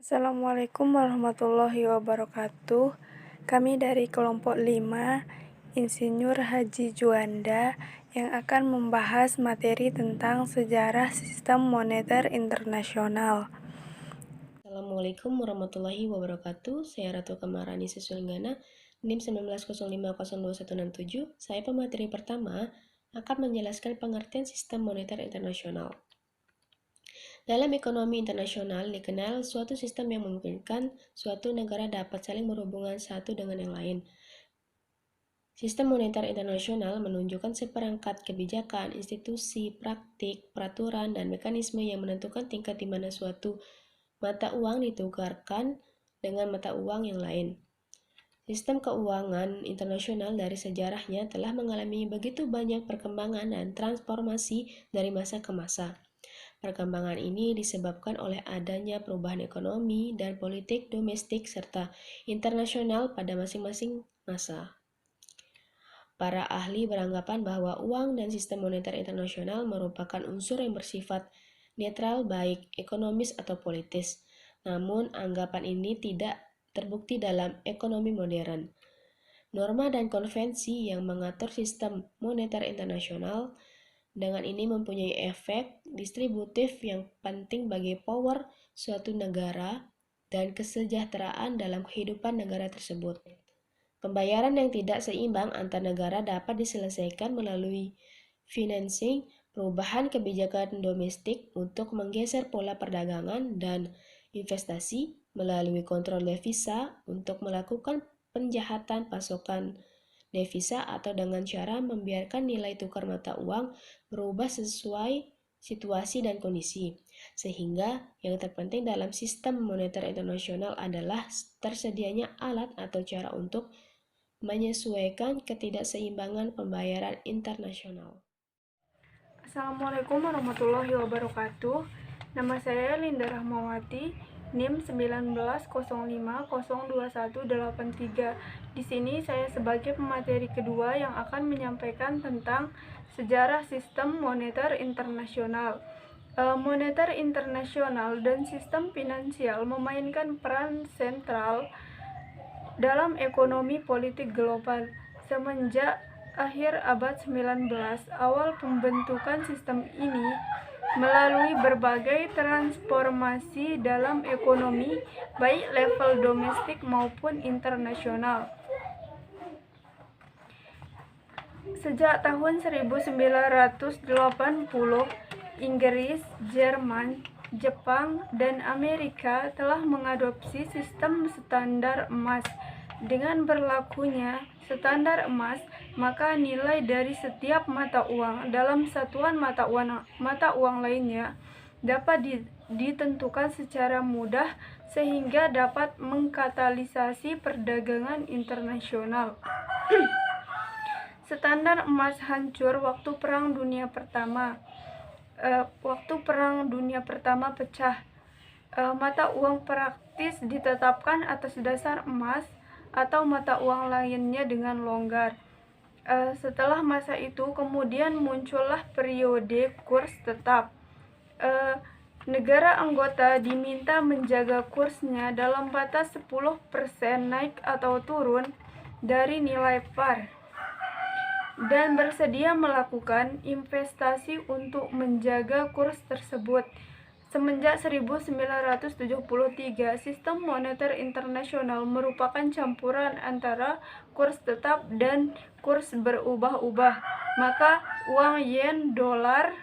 Assalamualaikum warahmatullahi wabarakatuh. Kami dari kelompok 5, Insinyur Haji Juanda, yang akan membahas materi tentang sejarah sistem moneter internasional. Assalamualaikum warahmatullahi wabarakatuh. Saya Ratu Kamarani Susulinggana, NIM 19050217. Saya pemateri pertama akan menjelaskan pengertian sistem moneter internasional. Dalam ekonomi internasional dikenal suatu sistem yang memungkinkan suatu negara dapat saling berhubungan satu dengan yang lain. Sistem moneter internasional menunjukkan seperangkat kebijakan, institusi, praktik, peraturan, dan mekanisme yang menentukan tingkat di mana suatu mata uang ditukarkan dengan mata uang yang lain. Sistem keuangan internasional dari sejarahnya telah mengalami begitu banyak perkembangan dan transformasi dari masa ke masa. Perkembangan ini disebabkan oleh adanya perubahan ekonomi dan politik domestik serta internasional pada masing-masing masa. Para ahli beranggapan bahwa uang dan sistem moneter internasional merupakan unsur yang bersifat netral baik ekonomis atau politis. Namun, anggapan ini tidak terbukti dalam ekonomi modern. Norma dan konvensi yang mengatur sistem moneter internasional dengan ini mempunyai efek distributif yang penting bagi power suatu negara dan kesejahteraan dalam kehidupan negara tersebut. Pembayaran yang tidak seimbang antar negara dapat diselesaikan melalui financing, perubahan kebijakan domestik untuk menggeser pola perdagangan dan investasi, melalui kontrol devisa untuk melakukan penjahatan pasokan devisa atau dengan cara membiarkan nilai tukar mata uang berubah sesuai situasi dan kondisi. Sehingga yang terpenting dalam sistem moneter internasional adalah tersedianya alat atau cara untuk menyesuaikan ketidakseimbangan pembayaran internasional. Assalamualaikum warahmatullahi wabarakatuh. Nama saya Linda Rahmawati, NIM 1905021183. Di sini saya sebagai pemateri kedua yang akan menyampaikan tentang sejarah sistem moneter internasional. Moneter internasional dan sistem finansial memainkan peran sentral dalam ekonomi politik global semenjak akhir abad 19. Awal pembentukan sistem ini melalui berbagai transformasi dalam ekonomi baik level domestik maupun internasional. Sejak tahun 1980, Inggris, Jerman, Jepang, dan Amerika telah mengadopsi sistem standar emas. Dengan berlakunya standar emas, maka nilai dari setiap mata uang dalam satuan mata uang lainnya dapat ditentukan secara mudah sehingga dapat mengkatalisasi perdagangan internasional. Standar emas hancur waktu Perang Dunia Pertama. Pecah. Mata uang praktis ditetapkan atas dasar emas atau mata uang lainnya dengan longgar. Setelah masa itu kemudian muncullah periode kurs tetap. Negara anggota diminta menjaga kursnya dalam batas 10% naik atau turun dari nilai par dan bersedia melakukan investasi untuk menjaga kurs tersebut. Semenjak 1973, sistem moneter internasional merupakan campuran antara kurs tetap dan kurs berubah-ubah. Maka uang yen, dolar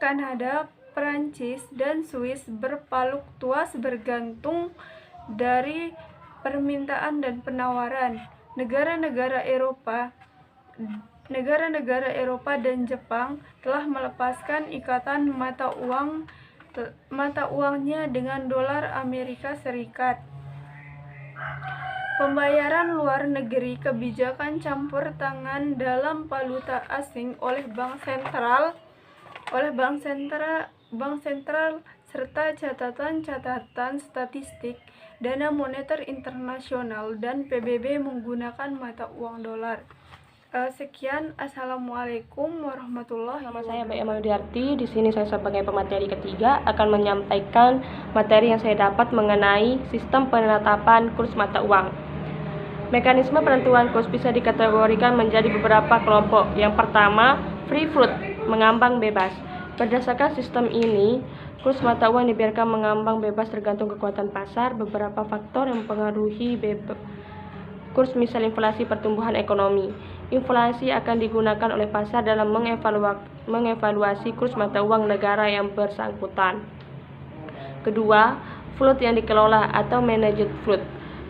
Kanada, Prancis, dan Swiss berfluktuasi bergantung dari permintaan dan penawaran. Negara-negara Eropa dan Jepang telah melepaskan ikatan mata uangnya dengan dolar Amerika Serikat. Pembayaran luar negeri, kebijakan campur tangan dalam valuta asing oleh bank sentral serta catatan-catatan statistik, Dana Moneter Internasional dan PBB menggunakan mata uang dolar. Sekian, Assalamualaikum warahmatullahi Nama saya wabarakatuh. Mbak Emma Yudiarti. Di sini saya sebagai pemateri ketiga akan menyampaikan materi yang saya dapat mengenai sistem penetapan kurs mata uang. Mekanisme penentuan kurs bisa dikategorikan menjadi beberapa kelompok. Yang pertama, free float, mengambang bebas. Berdasarkan sistem ini, kurs mata uang dibiarkan mengambang bebas tergantung kekuatan pasar. Beberapa faktor yang mempengaruhi kurs misal inflasi pertumbuhan ekonomi. Inflasi akan digunakan oleh pasar dalam mengevaluasi kurs mata uang negara yang bersangkutan. Kedua, float yang dikelola atau managed float.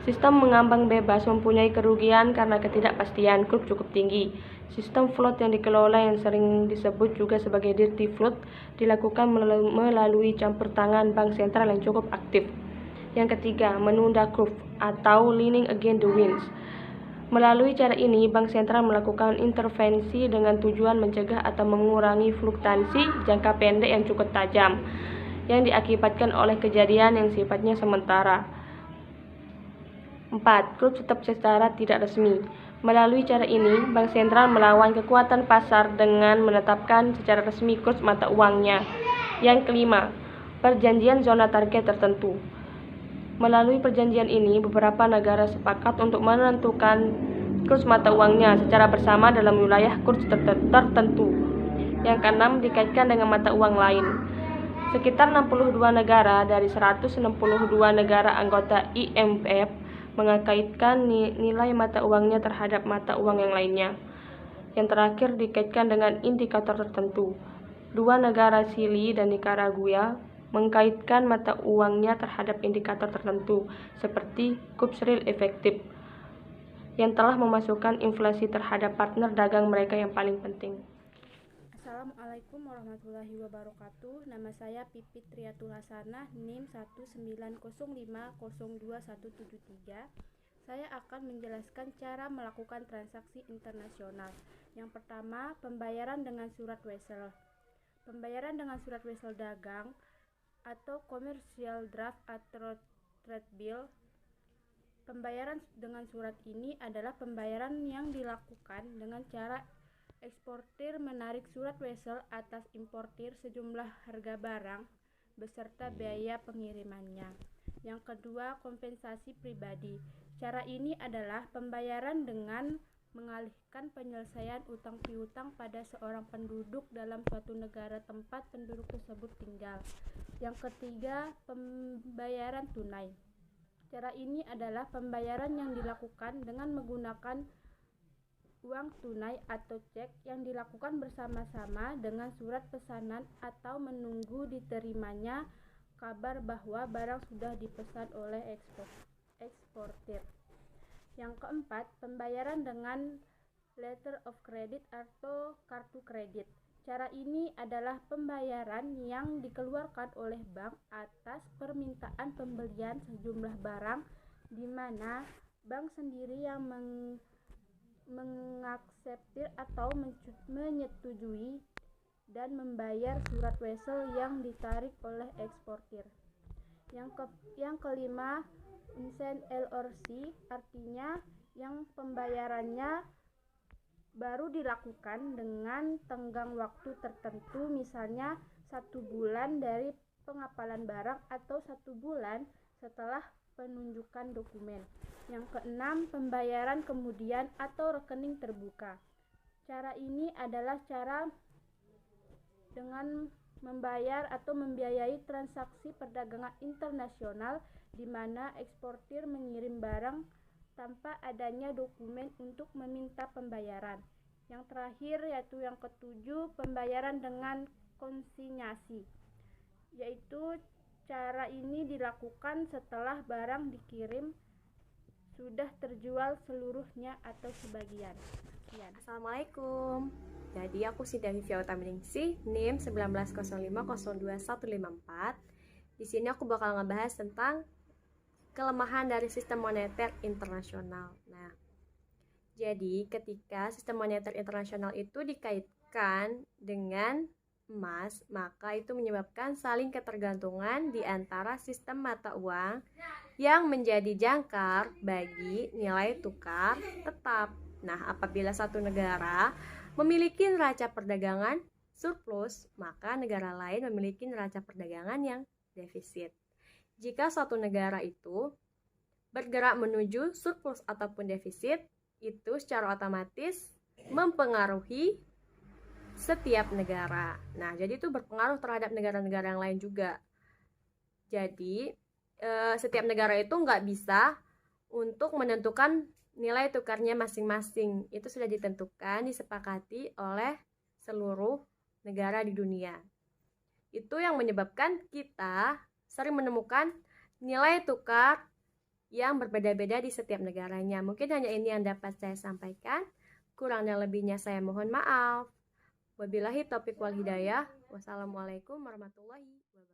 Sistem mengambang bebas mempunyai kerugian karena ketidakpastian kurs cukup tinggi. Sistem float yang dikelola yang sering disebut juga sebagai dirty float dilakukan melalui campur tangan bank sentral yang cukup aktif. Yang ketiga, menunda curve atau leaning against the winds. Melalui cara ini, bank sentral melakukan intervensi dengan tujuan mencegah atau mengurangi fluktuasi jangka pendek yang cukup tajam yang diakibatkan oleh kejadian yang sifatnya sementara. 4. Curve tetap secara tidak resmi. Melalui cara ini, bank sentral melawan kekuatan pasar dengan menetapkan secara resmi kurs mata uangnya. Yang kelima, perjanjian zona target tertentu. Melalui perjanjian ini, beberapa negara sepakat untuk menentukan kurs mata uangnya secara bersama dalam wilayah kurs tertentu. Yang keenam, dikaitkan dengan mata uang lain. Sekitar 62 negara dari 162 negara anggota IMF mengaitkan nilai mata uangnya terhadap mata uang yang lainnya. Yang terakhir, dikaitkan dengan indikator tertentu. 2 negara, Chili dan Nicaragua, mengkaitkan mata uangnya terhadap indikator tertentu seperti kurs real efektif yang telah memasukkan inflasi terhadap partner dagang mereka yang paling penting. Assalamualaikum warahmatullahi wabarakatuh. Nama saya Pipit Triatul Hasanah, NIM 190502173. Saya akan menjelaskan cara melakukan transaksi internasional. Yang pertama, pembayaran dengan surat wesel. Pembayaran dengan surat wesel dagang atau commercial draft atau trade bill. Pembayaran dengan surat ini adalah pembayaran yang dilakukan dengan cara eksportir menarik surat wesel atas importir sejumlah harga barang beserta biaya pengirimannya. Yang kedua, kompensasi pribadi. Cara ini adalah pembayaran dengan mengalihkan penyelesaian utang piutang pada seorang penduduk dalam suatu negara tempat penduduk tersebut tinggal. Yang ketiga, pembayaran tunai. Cara ini adalah pembayaran yang dilakukan dengan menggunakan uang tunai atau cek yang dilakukan bersama-sama dengan surat pesanan atau menunggu diterimanya kabar bahwa barang sudah dipesan oleh eksportir. Yang keempat, pembayaran dengan letter of credit atau kartu kredit. Cara ini adalah pembayaran yang dikeluarkan oleh bank atas permintaan pembelian sejumlah barang di mana bank sendiri yang mengakseptir atau menyetujui dan membayar surat wesel yang ditarik oleh eksportir. Yang kelima, instant LRC, artinya yang pembayarannya baru dilakukan dengan tenggang waktu tertentu, misalnya 1 bulan dari pengapalan barang atau 1 bulan setelah penunjukan dokumen. Yang keenam, pembayaran kemudian atau rekening terbuka. Cara ini adalah cara dengan membayar atau membiayai transaksi perdagangan internasional di mana eksportir mengirim barang tanpa adanya dokumen untuk meminta pembayaran. Yang terakhir yaitu yang ketujuh, pembayaran dengan konsinyasi, yaitu cara ini dilakukan setelah barang dikirim sudah terjual seluruhnya atau sebagian. Sekian. Assalamualaikum. Jadi aku Sintia Vivia Utaminingsih, NIM 190502154. Di sini aku bakal ngebahas tentang kelemahan dari sistem moneter internasional. Nah, jadi ketika sistem moneter internasional itu dikaitkan dengan emas, maka itu menyebabkan saling ketergantungan di antara sistem mata uang yang menjadi jangkar bagi nilai tukar tetap. Nah, apabila satu negara memiliki neraca perdagangan surplus, maka negara lain memiliki neraca perdagangan yang defisit. Jika suatu negara itu bergerak menuju surplus ataupun defisit, itu secara otomatis mempengaruhi setiap negara. Nah, jadi itu berpengaruh terhadap negara-negara yang lain juga. Jadi, setiap negara itu nggak bisa untuk menentukan nilai tukarnya masing-masing. Itu sudah ditentukan, disepakati oleh seluruh negara di dunia. Itu yang menyebabkan kita sering menemukan nilai tukar yang berbeda-beda di setiap negaranya. Mungkin hanya ini yang dapat saya sampaikan. Kurang dan lebihnya saya mohon maaf. Wabillahi taufiq wal hidayah. Wassalamualaikum warahmatullahi wabarakatuh.